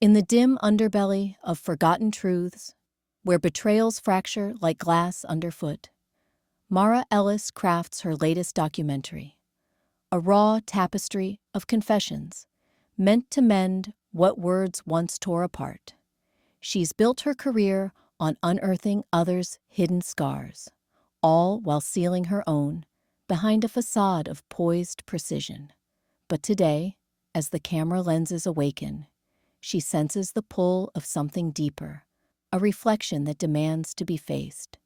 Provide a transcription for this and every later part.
In the dim underbelly of forgotten truths, where betrayals fracture like glass underfoot, Mara Ellis crafts her latest documentary, a raw tapestry of confessions meant to mend what words once tore apart. She's built her career on unearthing others' hidden scars, all while sealing her own behind a facade of poised precision. But today, as the camera lenses awaken, she senses the pull of something deeper, a reflection that demands to be faced,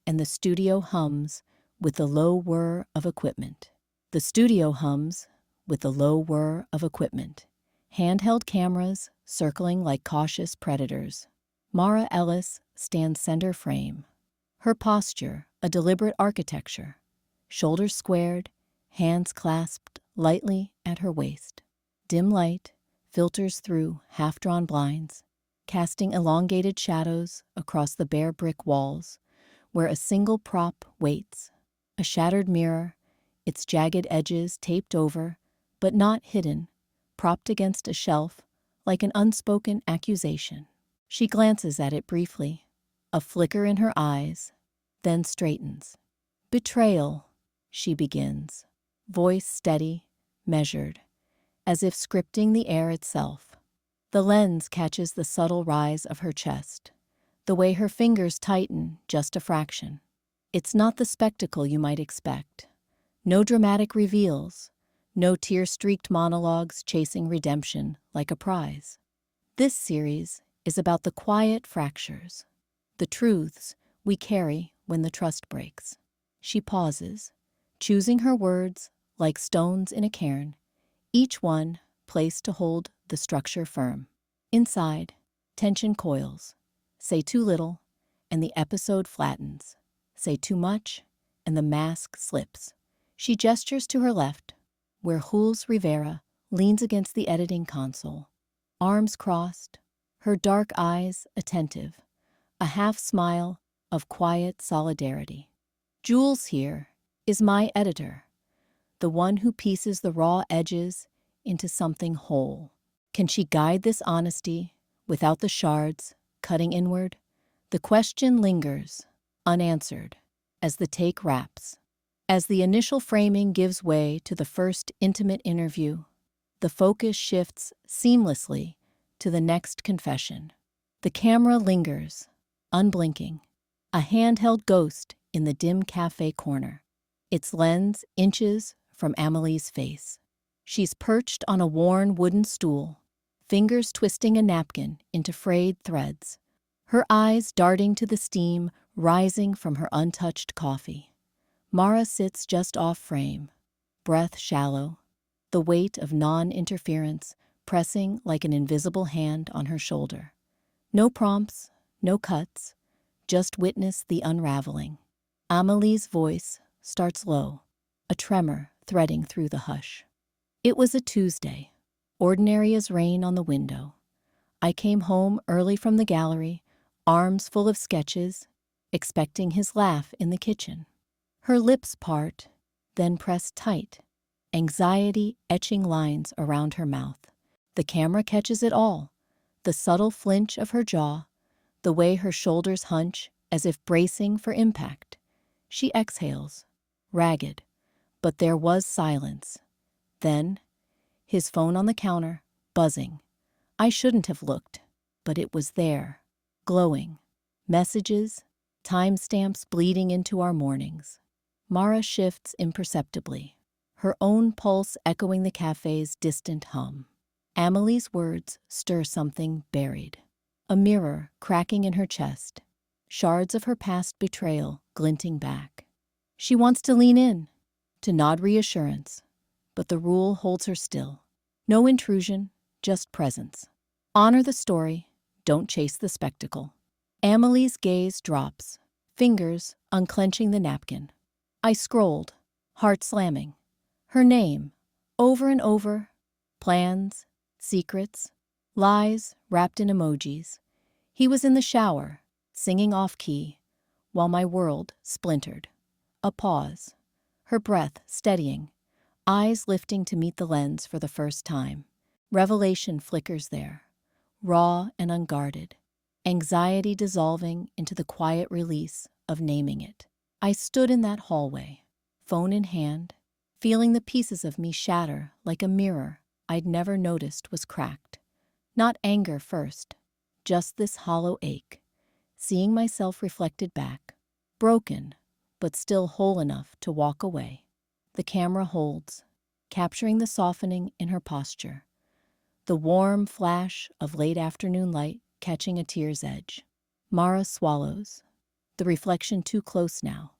and the studio hums with the low whir of equipment. The studio hums with the low whir of equipment. Handheld cameras circling like cautious predators. Mara Ellis stands center frame. Her posture, a deliberate architecture. Shoulders squared, hands clasped lightly at her waist. Dim light filters through half-drawn blinds, casting elongated shadows across the bare brick walls where a single prop waits. A shattered mirror, its jagged edges taped over, but not hidden, propped against a shelf like an unspoken accusation. She glances at it briefly, a flicker in her eyes, then straightens. "Betrayal," she begins, voice steady, measured, as if scripting the air itself. The lens catches the subtle rise of her chest, the way her fingers tighten just a fraction. It's not the spectacle you might expect. No dramatic reveals, no tear-streaked monologues chasing redemption like a prize. This series is about the quiet fractures, the truths we carry when the trust breaks. She pauses, choosing her words like stones in a cairn, each one placed to hold the structure firm. Inside, tension coils. Say too little, and the episode flattens. Say too much, and the mask slips. She gestures to her left, where Jules Rivera leans against the editing console, arms crossed, her dark eyes attentive, a half-smile of quiet solidarity. Jules here is my editor, the one who pieces the raw edges into something whole. Can she guide this honesty without the shards cutting inward? The question lingers, unanswered, as the take wraps. As the initial framing gives way to the first intimate interview, the focus shifts seamlessly to the next confession. The camera lingers, unblinking, a handheld ghost in the dim cafe corner, its lens inches from Amelie's face. She's perched on a worn wooden stool, fingers twisting a napkin into frayed threads, her eyes darting to the steam rising from her untouched coffee. Mara sits just off frame, breath shallow, the weight of non-interference pressing like an invisible hand on her shoulder. No prompts, no cuts, just witness the unraveling. Amelie's voice starts low, a tremor threading through the hush. It was a Tuesday, ordinary as rain on the window. I came home early from the gallery, arms full of sketches, expecting his laugh in the kitchen. Her lips part, then press tight, anxiety etching lines around her mouth. The camera catches it all, the subtle flinch of her jaw, the way her shoulders hunch as if bracing for impact. She exhales, ragged, but there was silence. Then, his phone on the counter, buzzing. I shouldn't have looked, but it was there, glowing. Messages, timestamps bleeding into our mornings. Mara shifts imperceptibly, her own pulse echoing the cafe's distant hum. Amelie's words stir something buried, a mirror cracking in her chest, shards of her past betrayal glinting back. She wants to lean in, to nod reassurance, but the rule holds her still. No intrusion, just presence. Honor the story, don't chase the spectacle. Amelie's gaze drops, fingers unclenching the napkin. I scrolled, heart slamming. Her name, over and over, plans, secrets, lies wrapped in emojis. He was in the shower, singing off-key, while my world splintered. A pause, her breath steadying, eyes lifting to meet the lens for the first time. Revelation flickers there, raw and unguarded, anxiety dissolving into the quiet release of naming it. I stood in that hallway, phone in hand, feeling the pieces of me shatter like a mirror I'd never noticed was cracked. Not anger first, just this hollow ache, seeing myself reflected back, broken, but still whole enough to walk away. The camera holds, capturing the softening in her posture, the warm flash of late afternoon light catching a tear's edge. Mara swallows, the reflection too close now,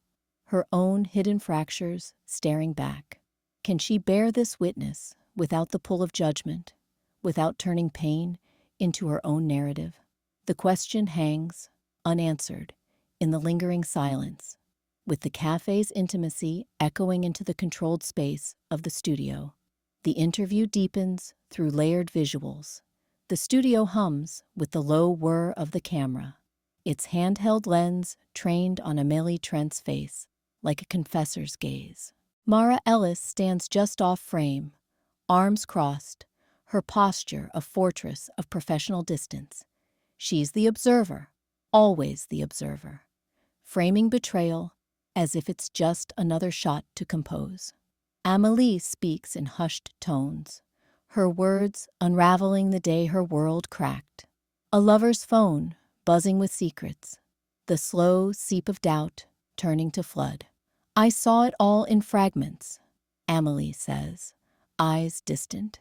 her own hidden fractures staring back. Can she bear this witness without the pull of judgment, without turning pain into her own narrative? The question hangs, unanswered, in the lingering silence, with the cafe's intimacy echoing into the controlled space of the studio. The interview deepens through layered visuals. The studio hums with the low whir of the camera, its handheld lens trained on Amélie Trent's face, like a confessor's gaze. Mara Ellis stands just off frame, arms crossed, her posture a fortress of professional distance. She's the observer, always the observer, framing betrayal as if it's just another shot to compose. Amélie speaks in hushed tones, her words unraveling the day her world cracked. A lover's phone buzzing with secrets, the slow seep of doubt turning to flood. I saw it all in fragments, Amélie says, eyes distant,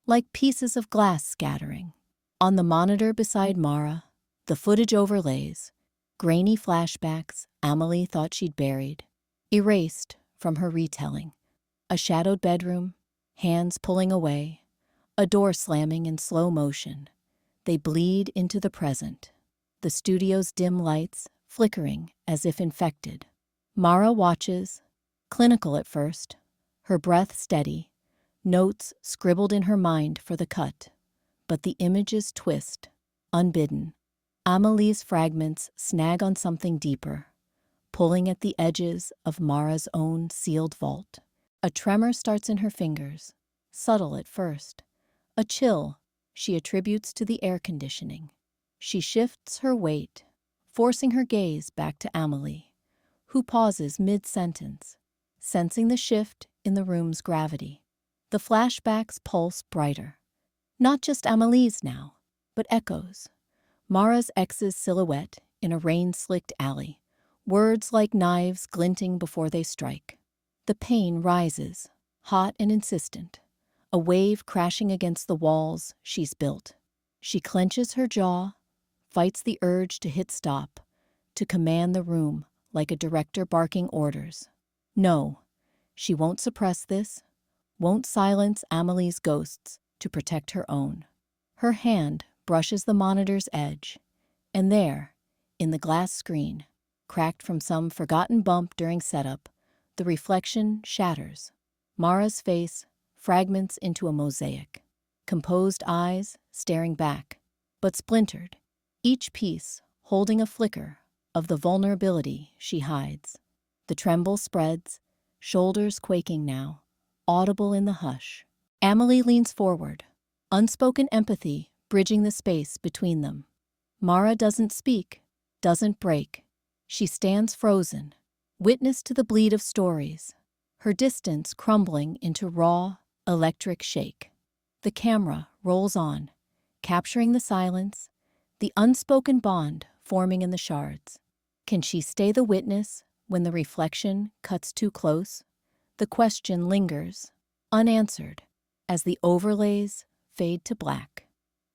like pieces of glass scattering. On the monitor beside Mara, the footage overlays, grainy flashbacks Amélie thought she'd buried, erased from her retelling. A shadowed bedroom, hands pulling away, a door slamming in slow motion. They bleed into the present, the studio's dim lights flickering as if infected. Mara watches, clinical at first, her breath steady, notes scribbled in her mind for the cut. But the images twist, unbidden. Amélie's fragments snag on something deeper, pulling at the edges of Mara's own sealed vault. A tremor starts in her fingers, subtle at first. A chill she attributes to the air conditioning. She shifts her weight, forcing her gaze back to Amélie, who pauses mid-sentence, sensing the shift in the room's gravity. The flashbacks pulse brighter. Not just Amélie's now, but echoes. Mara's ex's silhouette in a rain-slicked alley, words like knives glinting before they strike. The pain rises, hot and insistent, a wave crashing against the walls she's built. She clenches her jaw, fights the urge to hit stop, to command the room like a director barking orders. No, she won't suppress this, won't silence Amélie's ghosts to protect her own. Her hand brushes the monitor's edge, and there, in the glass screen, cracked from some forgotten bump during setup, the reflection shatters. Mara's face fragments into a mosaic, composed eyes staring back, but splintered, each piece holding a flicker of the vulnerability she hides. The tremble spreads, shoulders quaking now, audible in the hush. Amélie leans forward, unspoken empathy bridging the space between them. Mara doesn't speak, doesn't break. She stands frozen, witness to the bleed of stories, her distance crumbling into raw, electric shake. The camera rolls on, capturing the silence, the unspoken bond forming in the shards. Can she stay the witness when the reflection cuts too close? The question lingers, unanswered, as the overlays fade to black.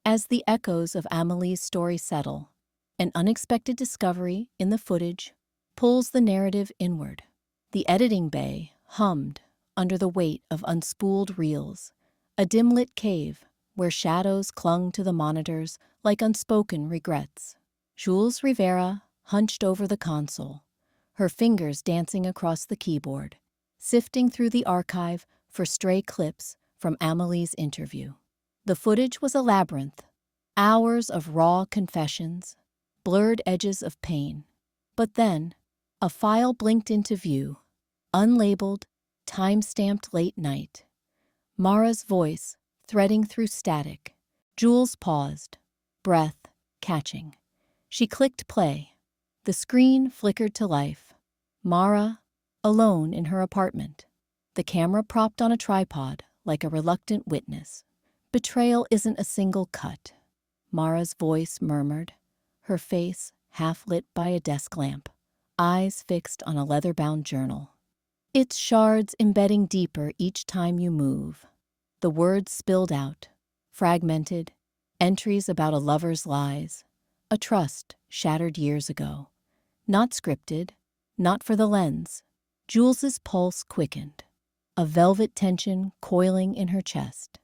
As the echoes of Amélie's story settle, an unexpected discovery in the footage pulls the narrative inward. The editing bay hummed under the weight of unspooled reels, a dim-lit cave where shadows clung to the monitors like unspoken regrets. Jules Rivera hunched over the console, her fingers dancing across the keyboard, sifting through the archive for stray clips from Amélie's interview. The footage was a labyrinth, hours of raw confessions, blurred edges of pain. But then, a file blinked into view, unlabeled, time-stamped late night. Mara's voice threading through static. Jules paused, breath catching. She clicked play. The screen flickered to life. Mara, alone in her apartment. The camera propped on a tripod like a reluctant witness. Betrayal isn't a single cut, Mara's voice murmured, her face half lit by a desk lamp, eyes fixed on a leather-bound journal. It's shards embedding deeper each time you move. The words spilled out, fragmented, entries about a lover's lies, a trust shattered years ago. Not scripted, not for the lens. Jules's pulse quickened, a velvet tension coiling in her chest.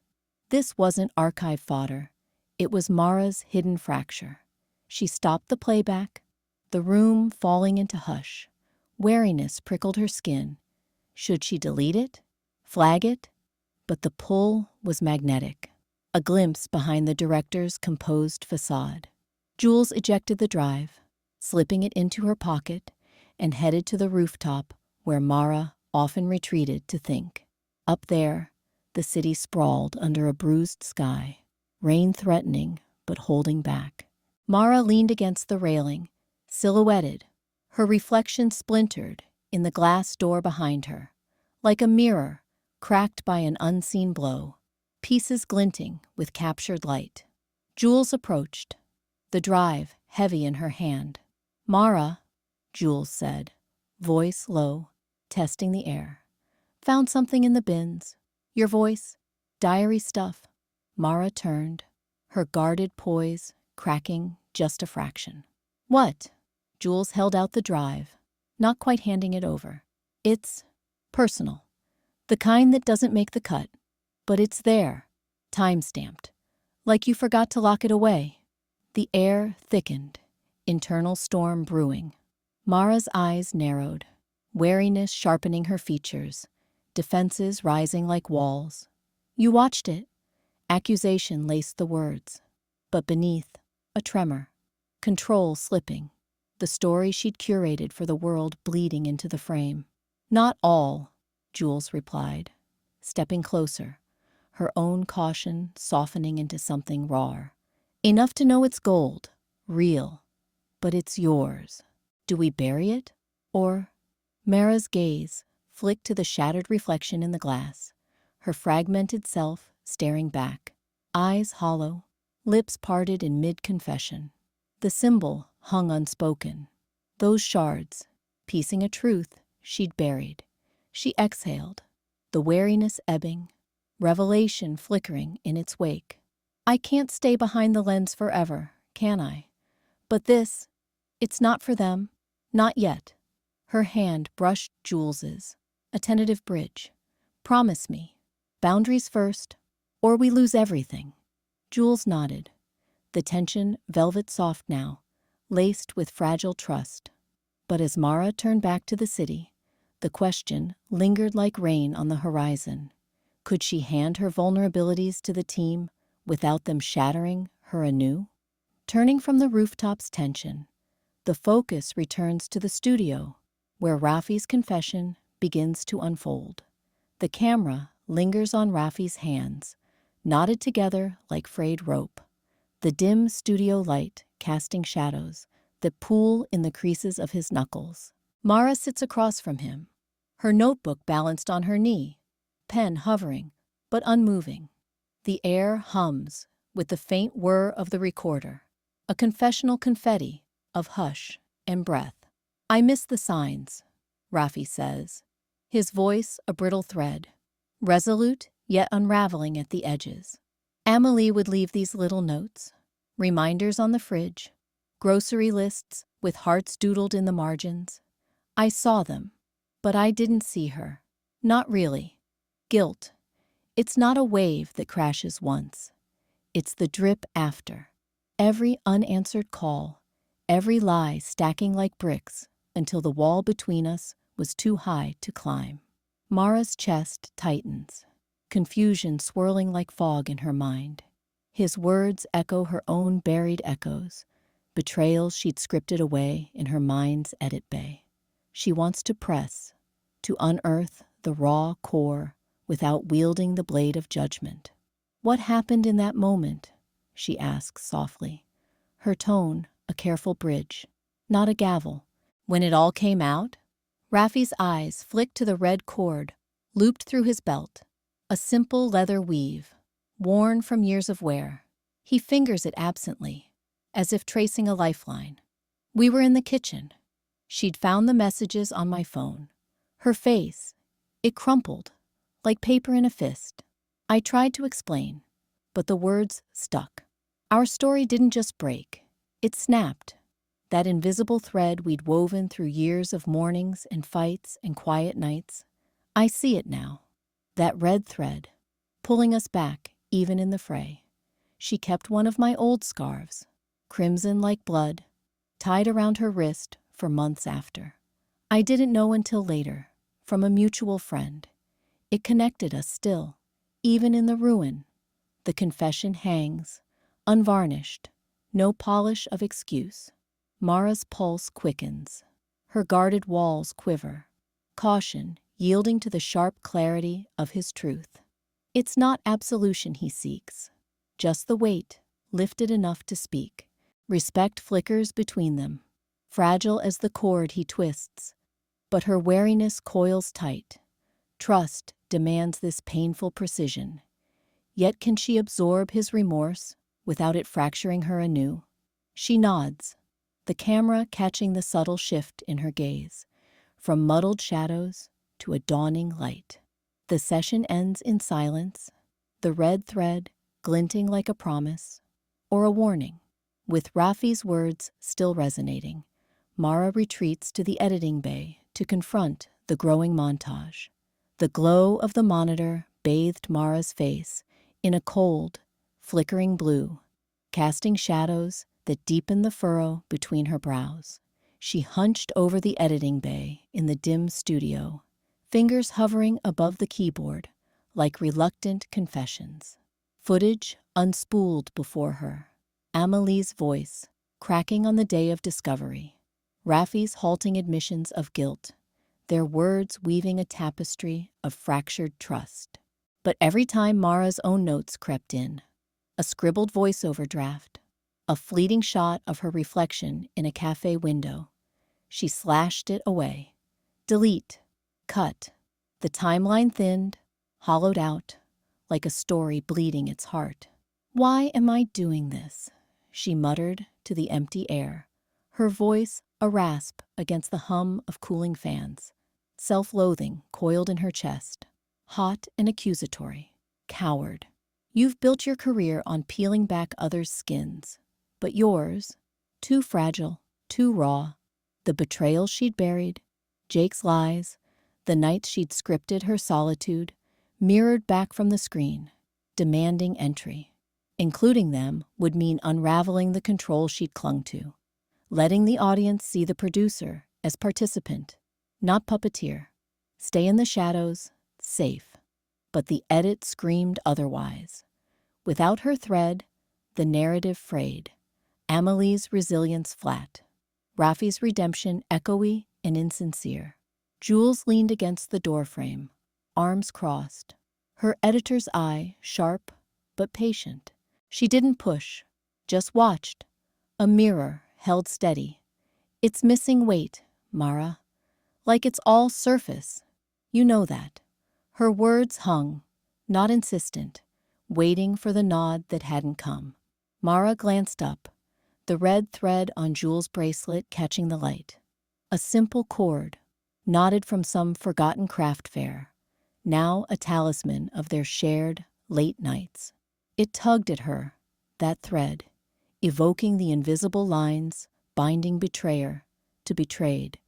This wasn't archive fodder. It was Mara's hidden fracture. She stopped the playback, the room falling into hush. Wariness prickled her skin. Should she delete it? Flag it? But the pull was magnetic, a glimpse behind the director's composed facade. Jules ejected the drive, slipping it into her pocket, and headed to the rooftop where Mara often retreated to think. Up there, the city sprawled under a bruised sky, rain threatening but holding back. Mara leaned against the railing, silhouetted, her reflection splintered in the glass door behind her, like a mirror cracked by an unseen blow, pieces glinting with captured light. Jules approached, the drive heavy in her hand. "Mara," Jules said, voice low, testing the air. "Found something in the bins. Your voice, diary stuff." Mara turned, her guarded poise cracking just a fraction. "What?" Jules held out the drive, not quite handing it over. "It's personal. The kind that doesn't make the cut. But it's there, time-stamped. Like you forgot to lock it away." The air thickened, internal storm brewing. Mara's eyes narrowed, wariness sharpening her features, defenses rising like walls. "You watched it." Accusation laced the words. But beneath, a tremor. Control slipping. The story she'd curated for the world bleeding into the frame. "Not all," Jules replied, stepping closer, her own caution softening into something raw. "Enough to know it's gold, real. But it's yours. Do we bury it? Or—" Mara's gaze flicked to the shattered reflection in the glass, her fragmented self staring back, eyes hollow, lips parted in mid-confession. The symbol hung unspoken. Those shards, piecing a truth she'd buried. She exhaled, the wariness ebbing, revelation flickering in its wake. "I can't stay behind the lens forever, can I? But this, it's not for them. Not yet." Her hand brushed Jules's, a tentative bridge. "Promise me. Boundaries first, or we lose everything." Jules nodded, the tension velvet soft now, laced with fragile trust. But as Mara turned back to the city, the question lingered like rain on the horizon. Could she hand her vulnerabilities to the team without them shattering her anew? Turning from the rooftop's tension, the focus returns to the studio, where Rafi's confession begins to unfold. The camera lingers on Rafi's hands, knotted together like frayed rope, the dim studio light casting shadows that pool in the creases of his knuckles. Mara sits across from him, her notebook balanced on her knee, pen hovering, but unmoving. The air hums with the faint whir of the recorder, a confessional confetti of hush and breath. "I miss the signs," Rafi says, his voice a brittle thread, resolute yet unraveling at the edges. Amelie would leave these little notes, reminders on the fridge, grocery lists with hearts doodled in the margins. I saw them, but I didn't see her. Not really. Guilt. It's not a wave that crashes once. It's the drip after. Every unanswered call, every lie stacking like bricks until the wall between us was too high to climb. Mara's chest tightens, confusion swirling like fog in her mind. His words echo her own buried echoes, betrayals she'd scripted away in her mind's edit bay. She wants to press, to unearth the raw core without wielding the blade of judgment. "What happened in that moment?" she asks softly, her tone a careful bridge, not a gavel. When it all came out, Rafi's eyes flicked to the red cord looped through his belt, a simple leather weave, worn from years of wear. He fingers it absently, as if tracing a lifeline. We were in the kitchen. She'd found the messages on my phone. Her face, it crumpled, like paper in a fist. I tried to explain, but the words stuck. Our story didn't just break, it snapped. That invisible thread we'd woven through years of mornings and fights and quiet nights. I see it now. That red thread, pulling us back even in the fray. She kept one of my old scarves, crimson like blood, tied around her wrist for months after. I didn't know until later, from a mutual friend. It connected us still, even in the ruin. The confession hangs, unvarnished, no polish of excuse. Mara's pulse quickens. Her guarded walls quiver, caution yielding to the sharp clarity of his truth. It's not absolution he seeks, just the weight, lifted enough to speak. Respect flickers between them, fragile as the cord he twists, but her wariness coils tight. Trust demands this painful precision. Yet can she absorb his remorse without it fracturing her anew? She nods, the camera catching the subtle shift in her gaze, from muddled shadows to a dawning light. The session ends in silence, the red thread glinting like a promise or a warning. With Rafi's words still resonating, Mara retreats to the editing bay to confront the growing montage. The glow of the monitor bathed Mara's face in a cold, flickering blue, casting shadows that deepened the furrow between her brows. She hunched over the editing bay in the dim studio, fingers hovering above the keyboard like reluctant confessions. Footage unspooled before her. Amelie's voice, cracking on the day of discovery. Rafi's halting admissions of guilt, their words weaving a tapestry of fractured trust. But every time Mara's own notes crept in, a scribbled voiceover draft, a fleeting shot of her reflection in a cafe window, she slashed it away. Delete. Cut. The timeline thinned, hollowed out, like a story bleeding its heart. "Why am I doing this?" she muttered to the empty air, her voice a rasp against the hum of cooling fans. Self-loathing coiled in her chest, hot and accusatory. Coward. You've built your career on peeling back others' skins, but yours, too fragile, too raw. The betrayal she'd buried, Jake's lies, the nights she'd scripted her solitude, mirrored back from the screen, demanding entry. Including them would mean unraveling the control she'd clung to, letting the audience see the producer as participant, not puppeteer. Stay in the shadows, safe. But the edit screamed otherwise. Without her thread, the narrative frayed. Amelie's resilience flat. Rafi's redemption echoey and insincere. Jules leaned against the doorframe, arms crossed. Her editor's eye sharp but patient. She didn't push, just watched. A mirror held steady. It's missing weight, Mara. Like it's all surface. You know that. Her words hung, not insistent, waiting for the nod that hadn't come. Mara glanced up, the red thread on Jules' bracelet catching the light. A simple cord, knotted from some forgotten craft fair, now a talisman of their shared late nights. It tugged at her, that thread, evoking the invisible lines binding betrayer to betrayed,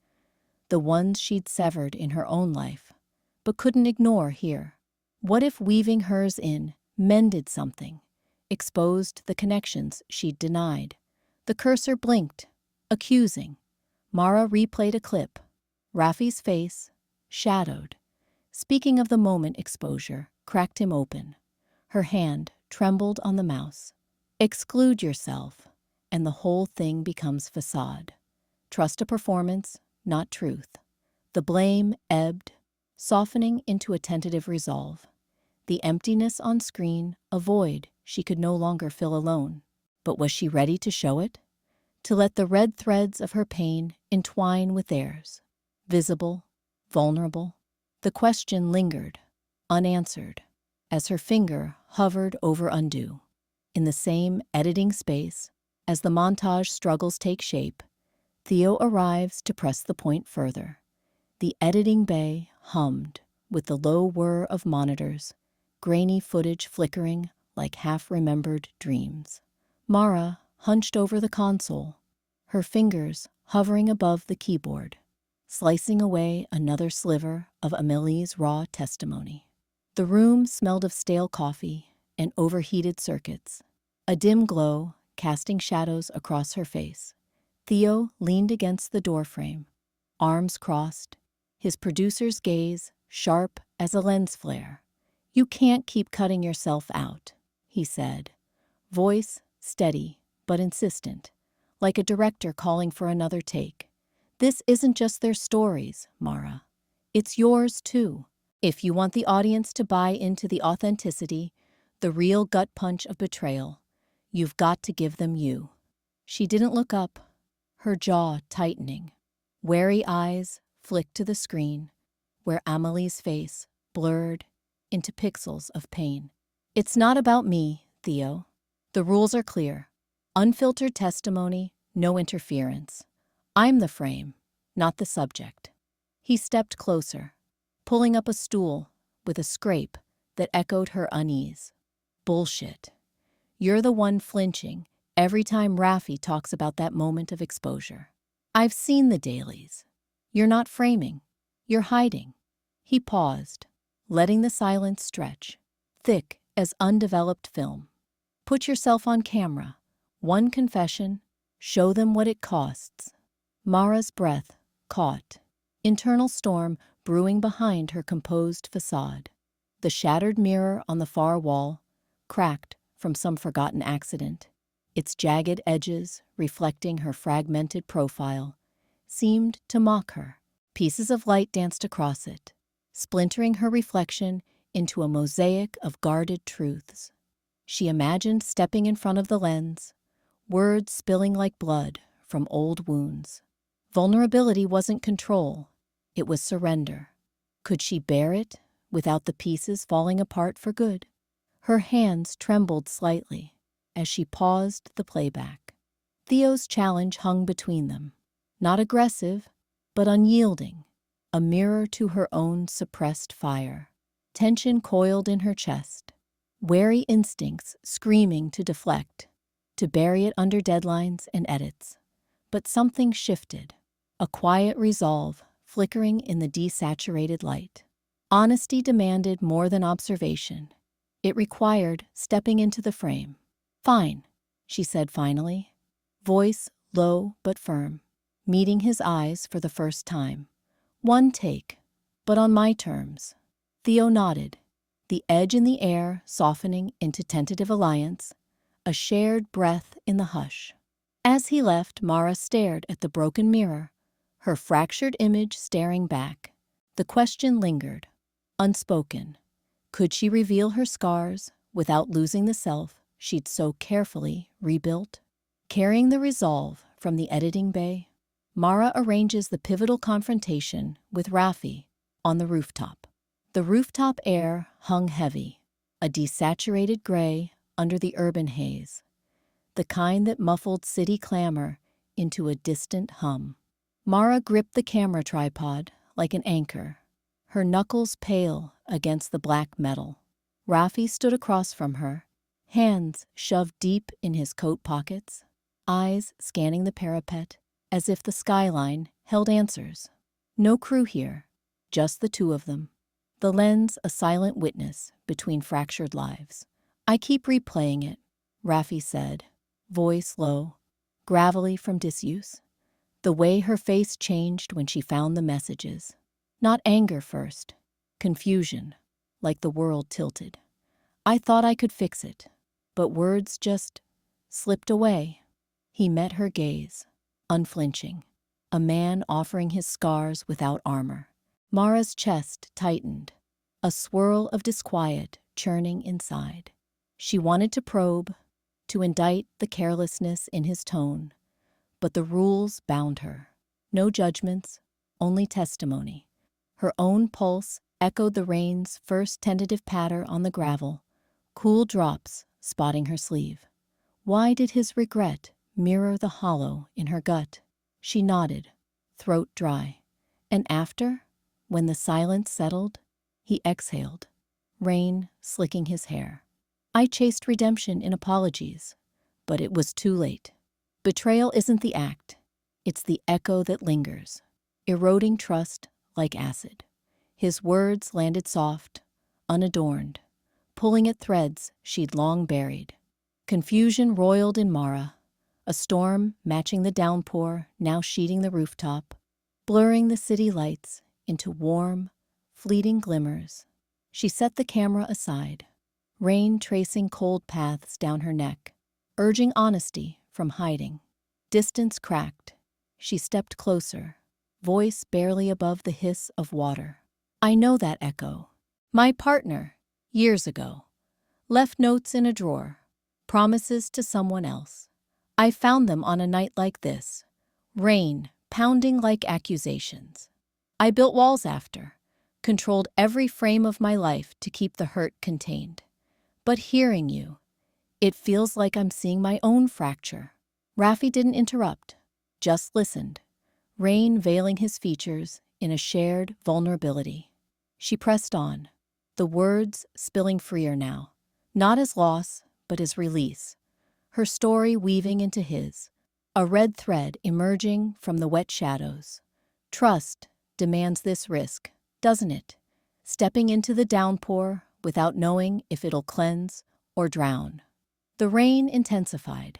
the ones she'd severed in her own life, but couldn't ignore here. What if weaving hers in mended something, exposed the connections she'd denied? The cursor blinked, accusing. Mara replayed a clip. Rafi's face, shadowed, speaking of the moment exposure, cracked him open. Her hand trembled on the mouse. Exclude yourself, and the whole thing becomes facade. Trust a performance, not truth. The blame ebbed, softening into a tentative resolve. The emptiness on screen, a void she could no longer fill alone. But was she ready to show it? to let the red threads of her pain entwine with theirs. Visible, vulnerable, the question lingered, unanswered, as her finger hovered over undo. In the same editing space, as the montage struggles take shape, Theo arrives to press the point further. The editing bay hummed with the low whir of monitors, grainy footage flickering like half-remembered dreams. Mara hunched over the console, her fingers hovering above the keyboard, slicing away another sliver of Amélie's raw testimony. The room smelled of stale coffee and overheated circuits, a dim glow casting shadows across her face. Theo leaned against the doorframe, arms crossed, his producer's gaze sharp as a lens flare. "You can't keep cutting yourself out," he said, voice steady but insistent, like a director calling for another take. "This isn't just their stories, Mara. It's yours, too. If you want the audience to buy into the authenticity, the real gut punch of betrayal, you've got to give them you." She didn't look up, her jaw tightening. Wary eyes flicked to the screen, where Amélie's face blurred into pixels of pain. "It's not about me, Theo. The rules are clear. Unfiltered testimony, no interference. I'm the frame, not the subject." He stepped closer, pulling up a stool with a scrape that echoed her unease. "Bullshit. You're the one flinching every time Raffi talks about that moment of exposure. I've seen the dailies. You're not framing. You're hiding." He paused, letting the silence stretch, thick as undeveloped film. "Put yourself on camera. One confession. Show them what it costs." Mara's breath caught, internal storm brewing behind her composed facade. The shattered mirror on the far wall, cracked from some forgotten accident, its jagged edges reflecting her fragmented profile, seemed to mock her. Pieces of light danced across it, splintering her reflection into a mosaic of guarded truths. She imagined stepping in front of the lens, words spilling like blood from old wounds. Vulnerability wasn't control, it was surrender. Could she bear it without the pieces falling apart for good? Her hands trembled slightly as she paused the playback. Theo's challenge hung between them, not aggressive, but unyielding, a mirror to her own suppressed fire. Tension coiled in her chest, wary instincts screaming to deflect, to bury it under deadlines and edits. But something shifted, a quiet resolve flickering in the desaturated light. Honesty demanded more than observation. It required stepping into the frame. "Fine," she said finally, voice low but firm, meeting his eyes for the first time. "One take, but on my terms." Theo nodded, the edge in the air softening into tentative alliance, a shared breath in the hush. As he left, Mara stared at the broken mirror, her fractured image staring back. The question lingered, unspoken. Could she reveal her scars without losing the self she'd so carefully rebuilt? Carrying the resolve from the editing bay, Mara arranges the pivotal confrontation with Raffi on the rooftop. The rooftop air hung heavy, a desaturated gray under the urban haze, the kind that muffled city clamor into a distant hum. Mara gripped the camera tripod like an anchor, her knuckles pale against the black metal. Raffi stood across from her, hands shoved deep in his coat pockets, eyes scanning the parapet as if the skyline held answers. No crew here, just the two of them. The lens a silent witness between fractured lives. "I keep replaying it," Raffi said, voice low, gravelly from disuse. The way her face changed when she found the messages. Not anger first, confusion, like the world tilted. "I thought I could fix it, but words just slipped away." He met her gaze, unflinching, a man offering his scars without armor. Mara's chest tightened, a swirl of disquiet churning inside. She wanted to probe, to indict the carelessness in his tone, but the rules bound her. No judgments, only testimony. Her own pulse echoed the rain's first tentative patter on the gravel, cool drops spotting her sleeve. Why did his regret mirror the hollow in her gut? She nodded, throat dry. And after, when the silence settled, he exhaled, rain slicking his hair. I chased redemption in apologies, but it was too late. Betrayal isn't the act, it's the echo that lingers, eroding trust like acid. His words landed soft, unadorned, pulling at threads she'd long buried. Confusion roiled in Mara, a storm matching the downpour now sheeting the rooftop, blurring the city lights into warm, fleeting glimmers. She set the camera aside, rain tracing cold paths down her neck, urging honesty from hiding. Distance cracked. She stepped closer, voice barely above the hiss of water. I know that echo. My partner, years ago, left notes in a drawer, promises to someone else. I found them on a night like this, rain pounding like accusations. I built walls after, controlled every frame of my life to keep the hurt contained. But hearing you, it feels like I'm seeing my own fracture. Raffi didn't interrupt, just listened, rain veiling his features in a shared vulnerability. She pressed on, the words spilling freer now, not as loss, but as release, her story weaving into his, a red thread emerging from the wet shadows. Trust demands this risk, doesn't it? Stepping into the downpour without knowing if it'll cleanse or drown. The rain intensified,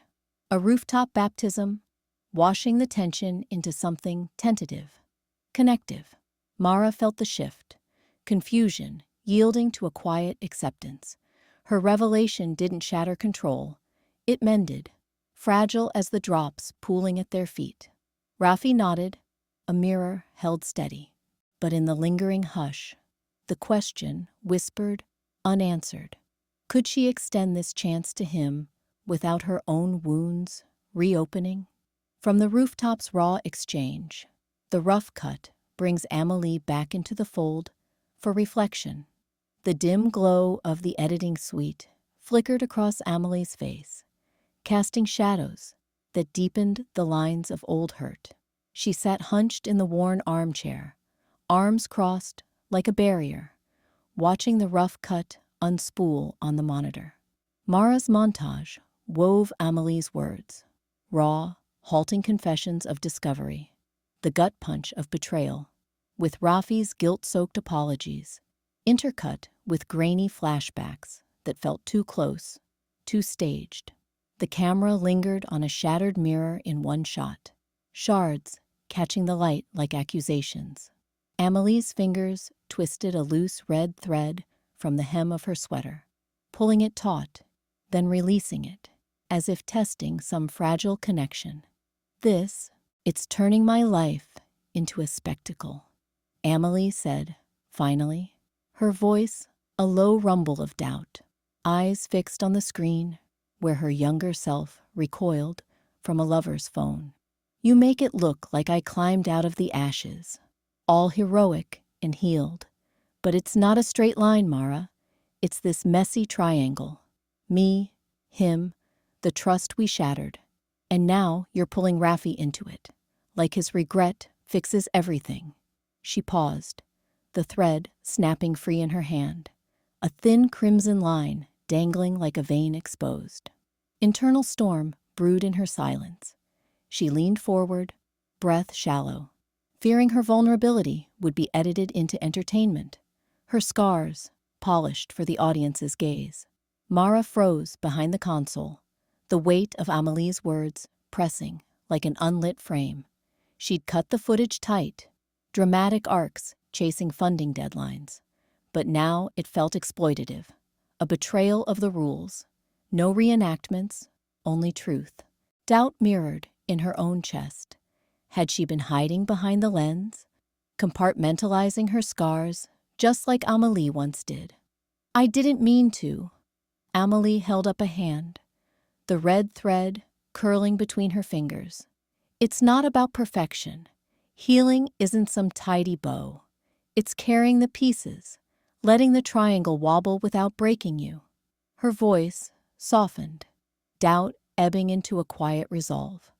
a rooftop baptism, washing the tension into something tentative, connective. Mara felt the shift, confusion yielding to a quiet acceptance. Her revelation didn't shatter control, it mended, fragile as the drops pooling at their feet. Raffi nodded, a mirror held steady. But in the lingering hush, the question whispered, unanswered. Could she extend this chance to him without her own wounds reopening? From the rooftop's raw exchange, the rough cut brings Amelie back into the fold for reflection. The dim glow of the editing suite flickered across Amelie's face, casting shadows that deepened the lines of old hurt. She sat hunched in the worn armchair, arms crossed like a barrier, watching the rough cut unspool on the monitor. Mara's montage wove Amelie's words, raw, halting confessions of discovery, the gut punch of betrayal, with Raffi's guilt-soaked apologies, intercut with grainy flashbacks that felt too close, too staged. The camera lingered on a shattered mirror in one shot, shards catching the light like accusations. Amelie's fingers twisted a loose red thread from the hem of her sweater, pulling it taut, then releasing it, as if testing some fragile connection. It's turning my life into a spectacle, Amelie said, finally, her voice a low rumble of doubt, eyes fixed on the screen where her younger self recoiled from a lover's phone. You make it look like I climbed out of the ashes, all heroic and healed. But it's not a straight line, Mara. It's this messy triangle. Me, him, the trust we shattered. And now you're pulling Raffi into it, like his regret fixes everything. She paused, the thread snapping free in her hand, a thin crimson line dangling like a vein exposed. Internal storm brewed in her silence. She leaned forward, breath shallow, fearing her vulnerability would be edited into entertainment, her scars polished for the audience's gaze. Mara froze behind the console, the weight of Amelie's words pressing like an unlit frame. She'd cut the footage tight, dramatic arcs chasing funding deadlines. But now it felt exploitative, a betrayal of the rules. No reenactments, only truth. Doubt mirrored in her own chest. Had she been hiding behind the lens, compartmentalizing her scars just like Amelie once did? I didn't mean to. Amelie held up a hand, the red thread curling between her fingers. It's not about perfection. Healing isn't some tidy bow. It's carrying the pieces, letting the triangle wobble without breaking you. Her voice softened, doubt ebbing into a quiet resolve.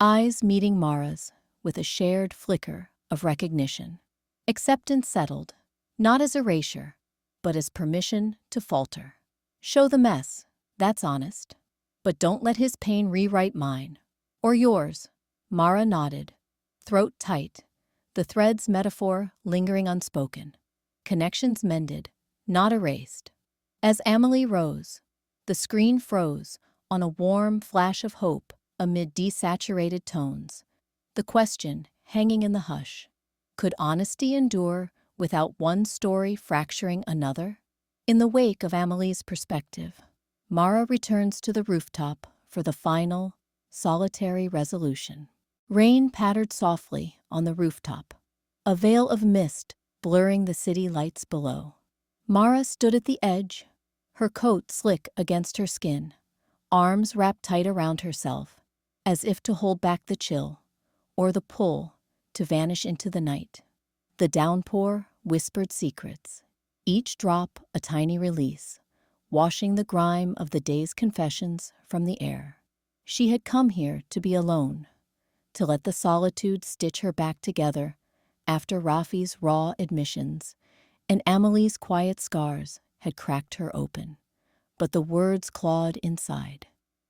Eyes meeting Mara's with a shared flicker of recognition. Acceptance settled, not as erasure, but as permission to falter. Show the mess, that's honest. But don't let his pain rewrite mine. Or yours. Mara nodded, throat tight, the thread's metaphor lingering unspoken. Connections mended, not erased. As Amelie rose, the screen froze on a warm flash of hope amid desaturated tones. The question hanging in the hush. Could honesty endure without one story fracturing another? In the wake of Amelie's perspective, Mara returns to the rooftop for the final, solitary resolution. Rain pattered softly on the rooftop, a veil of mist blurring the city lights below. Mara stood at the edge, her coat slick against her skin, arms wrapped tight around herself, as if to hold back the chill, or the pull to vanish into the night. The downpour whispered secrets, each drop a tiny release, washing the grime of the day's confessions from the air. She had come here to be alone, to let the solitude stitch her back together after Rafi's raw admissions and Amelie's quiet scars had cracked her open. But the words clawed inside,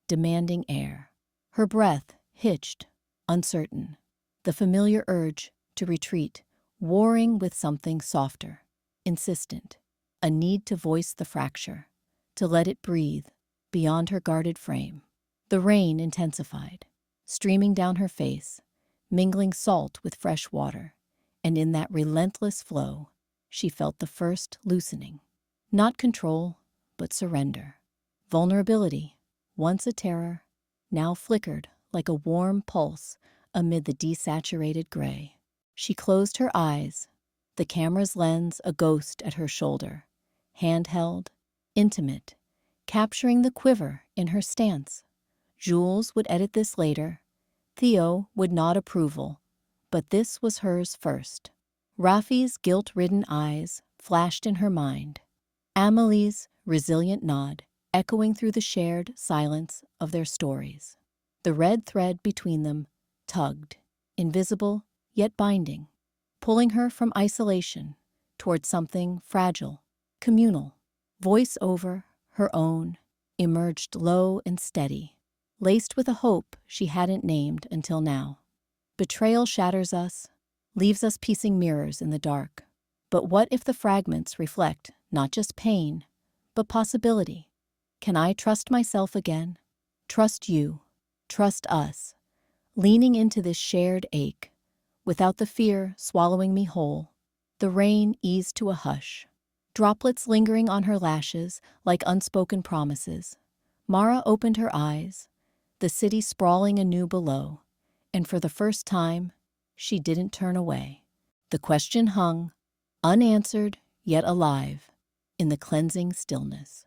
demanding air. Her breath hitched, uncertain, the familiar urge to retreat, warring with something softer, insistent, a need to voice the fracture, to let it breathe beyond her guarded frame. The rain intensified, streaming down her face, mingling salt with fresh water, and in that relentless flow, she felt the first loosening. Not control, but surrender. Vulnerability, once a terror, now flickered like a warm pulse amid the desaturated gray. She closed her eyes, the camera's lens a ghost at her shoulder, handheld, intimate, capturing the quiver in her stance. Jules would edit this later. Theo would nod approval, but this was hers first. Rafi's guilt-ridden eyes flashed in her mind. Amelie's resilient nod echoing through the shared silence of their stories. The red thread between them tugged, invisible yet binding, pulling her from isolation toward something fragile, communal. Voice over, her own, emerged low and steady, laced with a hope she hadn't named until now. Betrayal shatters us, leaves us piecing mirrors in the dark. But what if the fragments reflect not just pain, but possibility? Can I trust myself again? Trust you, trust us, leaning into this shared ache, without the fear swallowing me whole. The rain eased to a hush, droplets lingering on her lashes like unspoken promises. Mara opened her eyes, the city sprawling anew below, and for the first time, she didn't turn away. The question hung, unanswered yet alive, in the cleansing stillness.